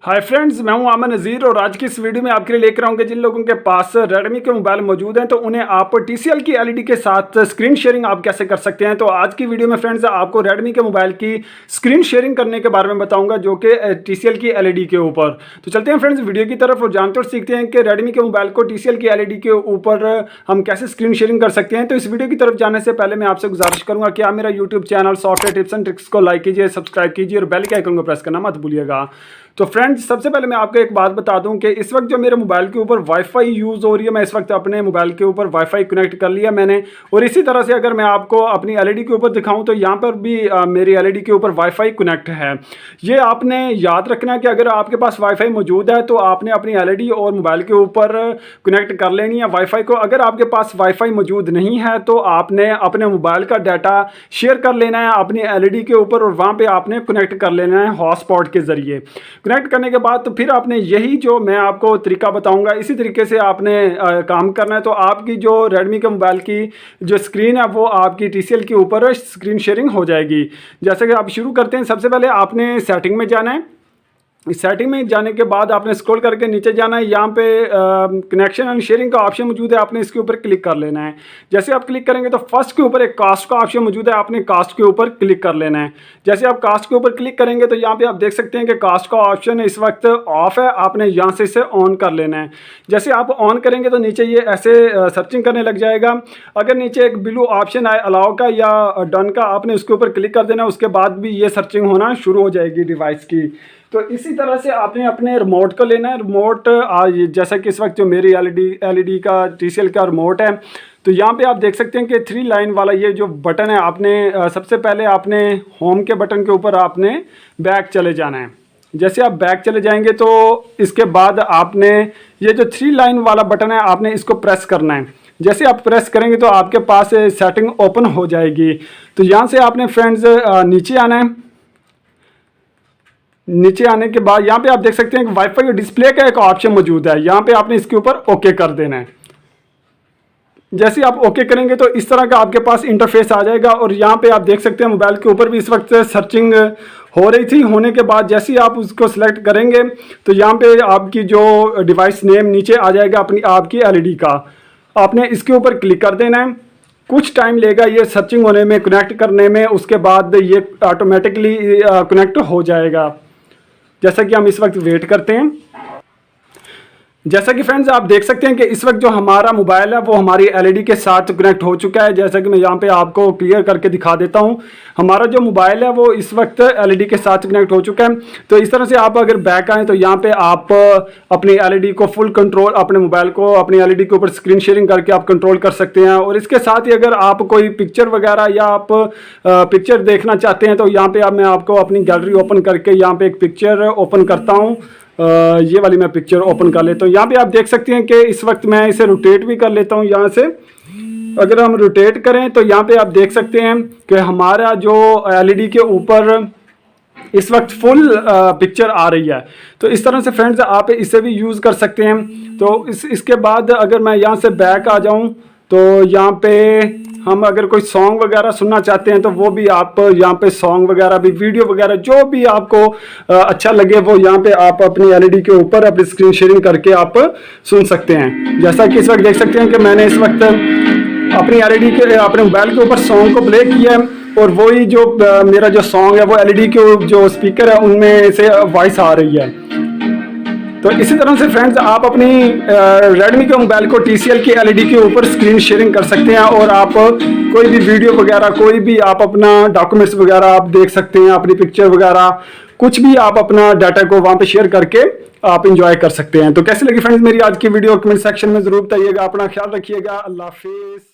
Hi friends, मैं हूं आमन नज़ीर और आज की इस वीडियो में आपके लिए लेकर आऊँगा जिन लोगों के पास रेडमी के मोबाइल मौजूद हैं तो उन्हें आप TCL की LED के साथ स्क्रीन शेयरिंग आप कैसे कर सकते हैं। तो आज की वीडियो में फ्रेंड्स आपको रेडमी के मोबाइल की स्क्रीन शेयरिंग करने के बारे में बताऊंगा जो कि TCL की LED के ऊपर। तो चलते हैं फ्रेंड्स वीडियो की तरफ और जानते और सीखते हैं कि रेडमी के मोबाइल को TCL की LED के ऊपर हम कैसे स्क्रीन शेयरिंग कर सकते हैं। तो इस वीडियो की तरफ जाने से पहले मैं आपसे गुजारिश करूँगा कि आप मेरा YouTube channel software tips and tricks को लाइक कीजिए, सब्सक्राइब कीजिए और बेल के आइकन को प्रेस करना मत भूलिएगा। तो फ्रेंड्स सबसे पहले मैं आपको एक बात बता दूं कि इस वक्त जो मेरे मोबाइल के ऊपर वाईफाई यूज़ हो रही है, मैं इस वक्त अपने मोबाइल के ऊपर वाईफाई कनेक्ट कर लिया मैंने। और इसी तरह से अगर मैं आपको अपनी LED के ऊपर दिखाऊं तो यहाँ पर भी मेरी LED के ऊपर वाईफाई कनेक्ट है। ये आपने याद रखना है कि अगर आपके पास वाईफाई मौजूद है तो आपने अपनी LED और मोबाइल के ऊपर कनेक्ट कर लेनी है वाईफाई को। अगर आपके पास वाईफाई मौजूद नहीं है तो आपने अपने मोबाइल का डाटा शेयर कर लेना है अपनी LED के ऊपर और वहाँ पर आपने कनेक्ट कर लेना है हॉटस्पॉट के ज़रिए। कनेक्ट करने के बाद तो फिर आपने यही जो मैं आपको तरीका बताऊंगा इसी तरीके से आपने काम करना है। तो आपकी जो रेडमी के मोबाइल की जो स्क्रीन है वो आपकी TCL के ऊपर स्क्रीन शेयरिंग हो जाएगी। जैसे कि आप शुरू करते हैं, सबसे पहले आपने सेटिंग में जाना है। इस सेटिंग में जाने के बाद आपने स्क्रॉल करके नीचे जाना है। यहाँ पे कनेक्शन एंड शेयरिंग का ऑप्शन मौजूद है, आपने इसके ऊपर क्लिक कर लेना है। जैसे आप क्लिक करेंगे तो फर्स्ट के ऊपर एक कास्ट का ऑप्शन मौजूद है, आपने कास्ट के ऊपर क्लिक कर लेना है। जैसे आप कास्ट के ऊपर क्लिक करेंगे तो यहाँ पे आप देख सकते हैं कि कास्ट का ऑप्शन इस वक्त ऑफ है, आपने यहाँ से इसे ऑन कर लेना है। जैसे आप ऑन करेंगे तो नीचे ये ऐसे सर्चिंग करने लग जाएगा। अगर नीचे एक ब्लू ऑप्शन आए अलाउ का या डन का, आपने उसके ऊपर क्लिक कर देना, उसके बाद भी ये सर्चिंग होना शुरू हो जाएगी डिवाइस की। तो इसी तरह से आपने अपने रिमोट को लेना है। रिमोट जैसा कि इस वक्त जो मेरी LED का TCL का रिमोट है तो यहाँ पे आप देख सकते हैं कि 3 लाइन वाला ये जो बटन है, आपने सबसे पहले आपने होम के बटन के ऊपर आपने बैक चले जाना है। जैसे आप बैक चले जाएंगे तो इसके बाद आपने ये जो 3 लाइन वाला बटन है आपने इसको प्रेस करना है। जैसे आप प्रेस करेंगे तो आपके पास सेटिंग ओपन हो जाएगी। तो यहाँ से आपने फ्रेंड्स नीचे आना है। नीचे आने के बाद यहाँ पे आप देख सकते हैं कि वाईफाई डिस्प्ले का एक ऑप्शन मौजूद है, यहाँ पे आपने इसके ऊपर ओके कर देना है। जैसे आप ओके करेंगे तो इस तरह का आपके पास इंटरफेस आ जाएगा। और यहाँ पे आप देख सकते हैं मोबाइल के ऊपर भी इस वक्त सर्चिंग हो रही थी। होने के बाद जैसे ही आप उसको सिलेक्ट करेंगे तो यहाँ पे आपकी जो डिवाइस नेम नीचे आ जाएगा अपनी आपकी LED का, आपने इसके ऊपर क्लिक कर देना है। कुछ टाइम लेगा ये सर्चिंग होने में, कनेक्ट करने में, उसके बाद ये ऑटोमेटिकली कनेक्ट हो जाएगा। जैसा कि हम इस वक्त वेट करते हैं। जैसा कि फ्रेंड्स आप देख सकते हैं कि इस वक्त जो हमारा मोबाइल है वो हमारी LED के साथ कनेक्ट हो चुका है। जैसा कि मैं यहाँ पे आपको क्लियर करके दिखा देता हूँ, हमारा जो मोबाइल है वो इस वक्त LED के साथ कनेक्ट हो चुका है। तो इस तरह से आप अगर बैक आएँ तो यहाँ पे आप अपनी LED को फुल कंट्रोल, अपने मोबाइल को अपनी LED के ऊपर स्क्रीन शेयरिंग करके आप कंट्रोल कर सकते हैं। और इसके साथ ही अगर आप कोई पिक्चर वगैरह या आप पिक्चर देखना चाहते हैं तो यहाँ पर मैं आपको अपनी गैलरी ओपन करके यहाँ पर एक पिक्चर ओपन करता हूँ। ये वाली मैं पिक्चर ओपन कर लेता हूँ। यहाँ पे आप देख सकते हैं कि इस वक्त मैं इसे रोटेट भी कर लेता हूँ। यहाँ से अगर हम रोटेट करें तो यहाँ पे आप देख सकते हैं कि हमारा जो LED के ऊपर इस वक्त फुल पिक्चर आ रही है। तो इस तरह से फ्रेंड्स आप इसे भी यूज़ कर सकते हैं। तो इसके बाद अगर मैं यहाँ से बैक आ जाऊँ तो यहाँ पे हम अगर कोई सॉन्ग वगैरह सुनना चाहते हैं तो वो भी आप यहाँ पे सॉन्ग वगैरह भी, वीडियो वगैरह जो भी आपको अच्छा लगे वो यहाँ पे आप अपनी LED के ऊपर अपनी स्क्रीन शेयरिंग करके आप सुन सकते हैं। जैसा कि इस वक्त देख सकते हैं कि मैंने इस वक्त अपनी LED के अपने मोबाइल के ऊपर सॉन्ग को प्ले किया है और वही जो मेरा जो सॉन्ग है वो LED के जो स्पीकर है उनमें से वॉइस आ रही है। तो इसी तरह से फ्रेंड्स आप अपनी रेडमी के मोबाइल को TCL की LED के ऊपर स्क्रीन शेयरिंग कर सकते हैं और आप कोई भी वीडियो वगैरह, कोई भी आप अपना डॉक्यूमेंट्स वगैरह आप देख सकते हैं, अपनी पिक्चर वगैरह कुछ भी आप अपना डाटा को वहाँ पे शेयर करके आप इंजॉय कर सकते हैं। तो कैसी लगी फ्रेंड्स मेरी आज की वीडियो, कमेंट सेक्शन में जरूर बताइएगा। अपना ख्याल रखिएगा। अल्लाह हाफिज़।